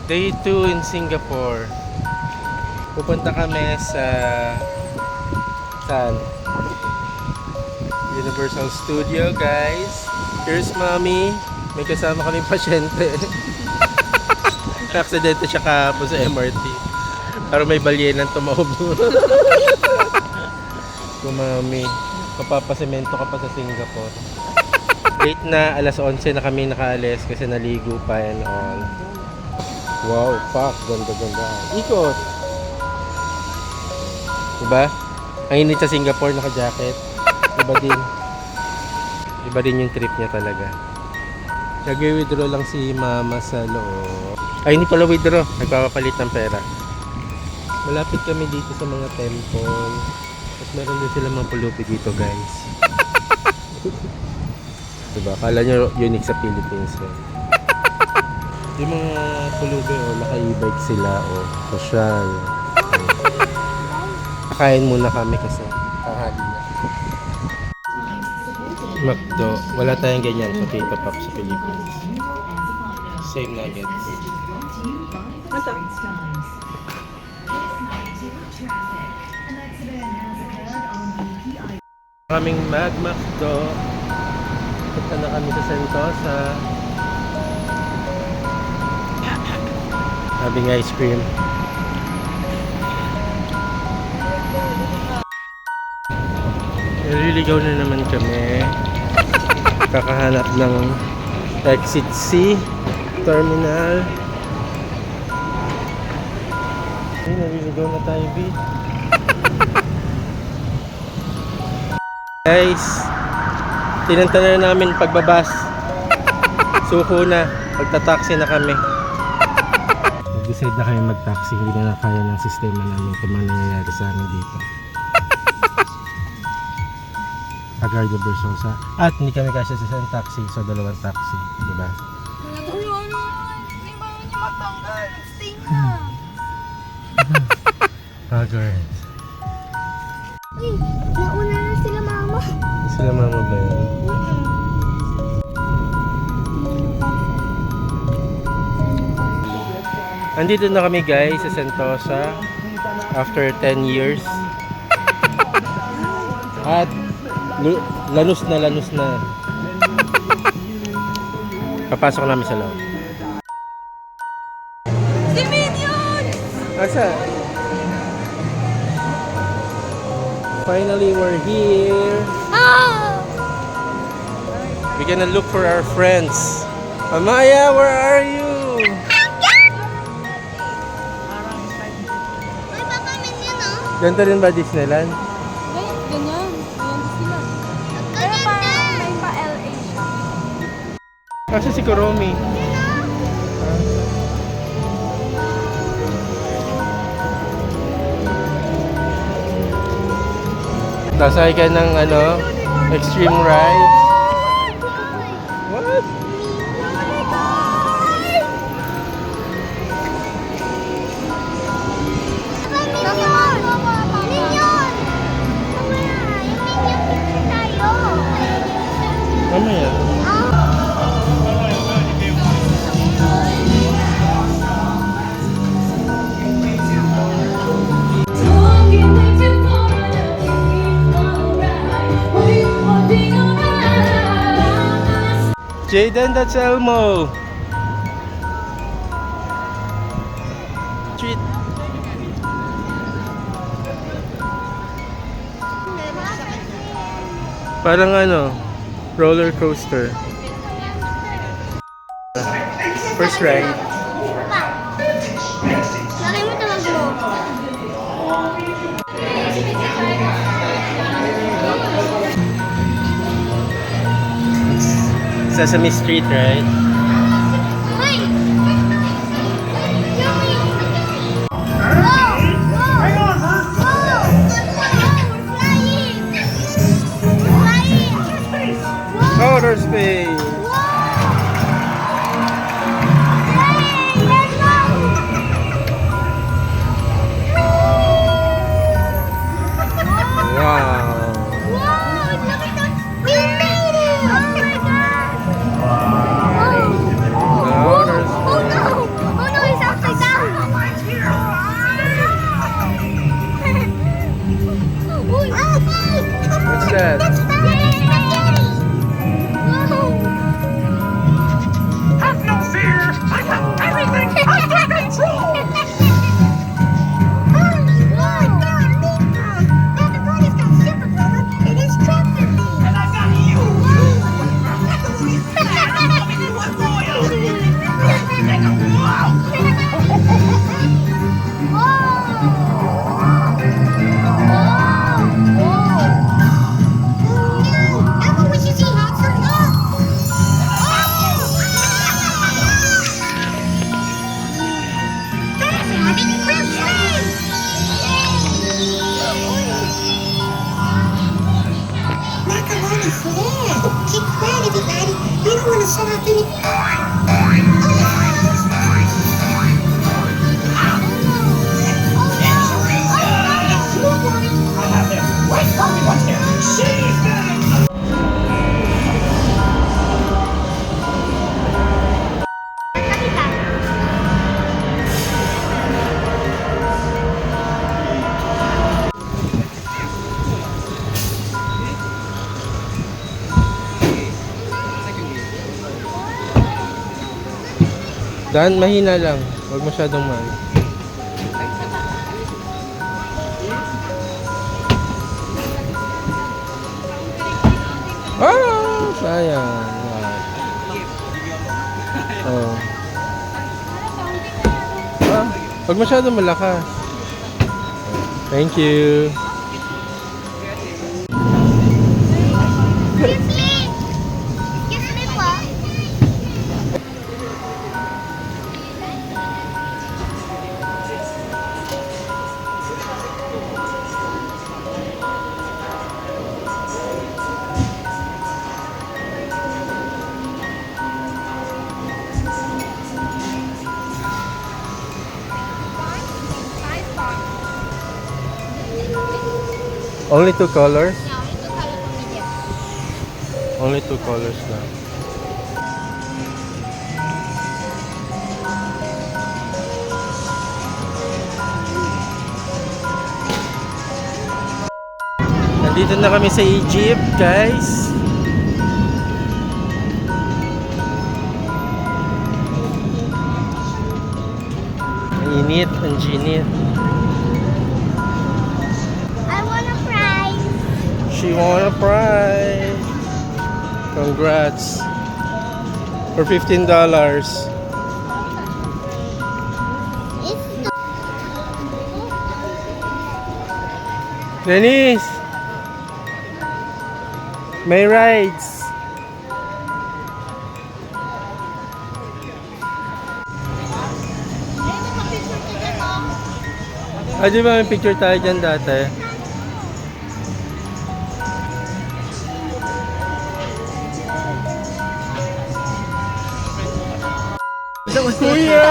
Day 2 in Singapore. Pupunta kami sa saan? Universal Studio, guys. Here's mommy. May kasama kaming pasyente. Aksidente siya kahapon sa MRT. Pero may balyenan tumawag. Kung mami, mapapasemento ka pa sa Singapore. Late na, alas 11 na kami nakaalis kasi naligo pa and all. Wow, fuck, ganda-ganda. Ikot! Diba? Ang init sa Singapore, naka-jacket. Iba din yung trip niya talaga. Nag-withdraw lang si mama sa loob. Ay, hindi pala withdraw. Nagpapapalit ng pera. Malapit kami dito sa mga temple. At meron din sila mga pulupi dito, guys. Diba? Kala nyo unique sa Philippines yun. Yung mga pulubi, naka-e-bike sila, social. Kakain muna kami kasi tanghali na. McDo, wala tayong ganyan potato pop sa Philippines. Same nuggets. Masa? Kaming McDo. Punta na kami sa Sentosa. Having ice cream. Naliligaw na naman kami. Kakahanap ng Exit C Terminal. Ay, naliligaw na tayo, B. Guys, tinanta na namin pagbabas. Suko na, magta-taxi na kami. Nag-decide na kami mag-taxi, hindi na kaya ng sistema namin kung ano nangyayari sa amin dito. Agardo Versosa. At hindi kami kasi sa isang taxi, so dalawang taxi, di ba? Naguluhan naman. Hindi ba niya matanggal? Stay na. Agard. Uy, nauna na sila mama. Sila mama ba yun? Andito na kami guys sa Sentosa after 10 years. At lanus na. Papasok namin sa loob. Si Minion! Asa? Finally, we're here. Ah! We're gonna look for our friends. Amaya, where are you? Ay, baka Minion ah. Ganito rin ba Disneyland? Ganyan sila. Pero parang may pa-LA siya. Kasi si Kuromi. Nasay ka ng extreme ride. What? Mamaya. Jaden, that's Elmo. Treat. Parang roller coaster. First ride. Laki mo tawag mo. Sesame Street, right? Hey! Whoa! Outer space. Wow. Dan, mahina lang. Huwag masyadong mahal. Ah, sayang. Oh. Ah, huwag masyadong malakas. Thank you. Excuse me! Excuse me po. Only two colors? Yeah, ito color po medium. Only two colors na. Nandito na kami sa Egypt, guys. Ang init, ang ginit. I want a prize. She won a prize. Congrats. For $15. It's the... Dennis! May rides. Ah, di ba may picture tayo dyan dati? Kuya!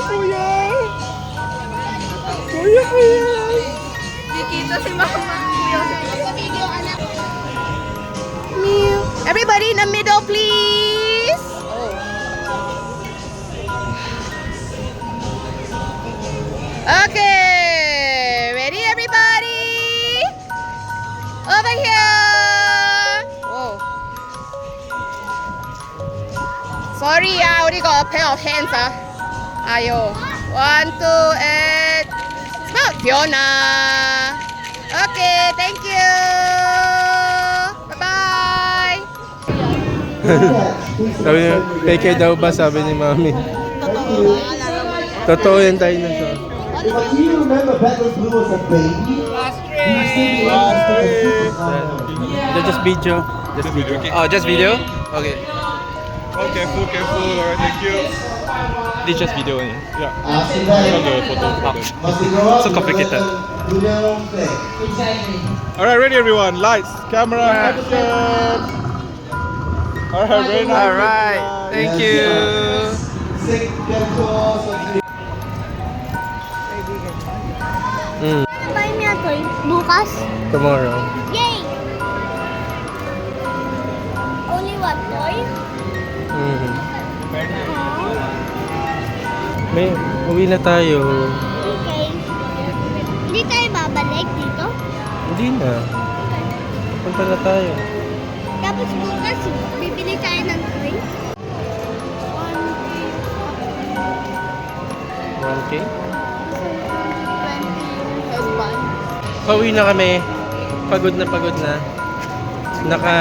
Kuya! Kuya, kuya! Dikita si mama. Everybody in the middle, please. Okay, ready, everybody? Over here. Whoa. Sorry, I only got a pair of hands. Ayo. 1, 2, and smell. Fiona. Okay, thank you. Bye-bye. Sabi niya, peke daw ba? Sabi ni Mami. Totoo yan, dinosaur. Do you remember Battle Blue as a baby? Just video. Just video. Oh, just video? Okay. Oh, careful, careful. Alright, thank you. This just video only. Yeah. The photo. So complicated. Alright, ready everyone. Lights, camera, action. Alright, very nice. Alright, thank you. Buy me a toy. Bukas? Tomorrow. Yay! Only one toy? Mhm. May, uwi na tayo. Okay. Hindi tayo babalik dito? Hindi na. Punta na tayo. Tapos bukas, bibili tayo ng toy? 1K? 20 husband. Pauwi na kami. Pagod na pagod na. Naka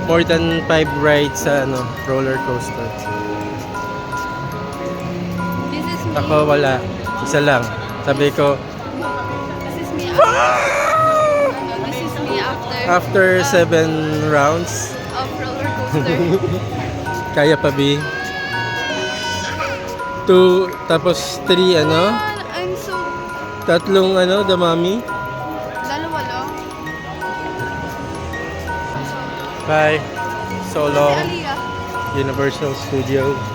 more than 5 rides sa roller coaster. This is me. Ako wala. Isa lang. Sabi ko, This is me after. This is me after. after 7 rounds, Of roller coaster. kaya pa B. 2, tapos 3 I'm so... tatlong damami. Dalawa lang. Bye. so long. Universal Studio.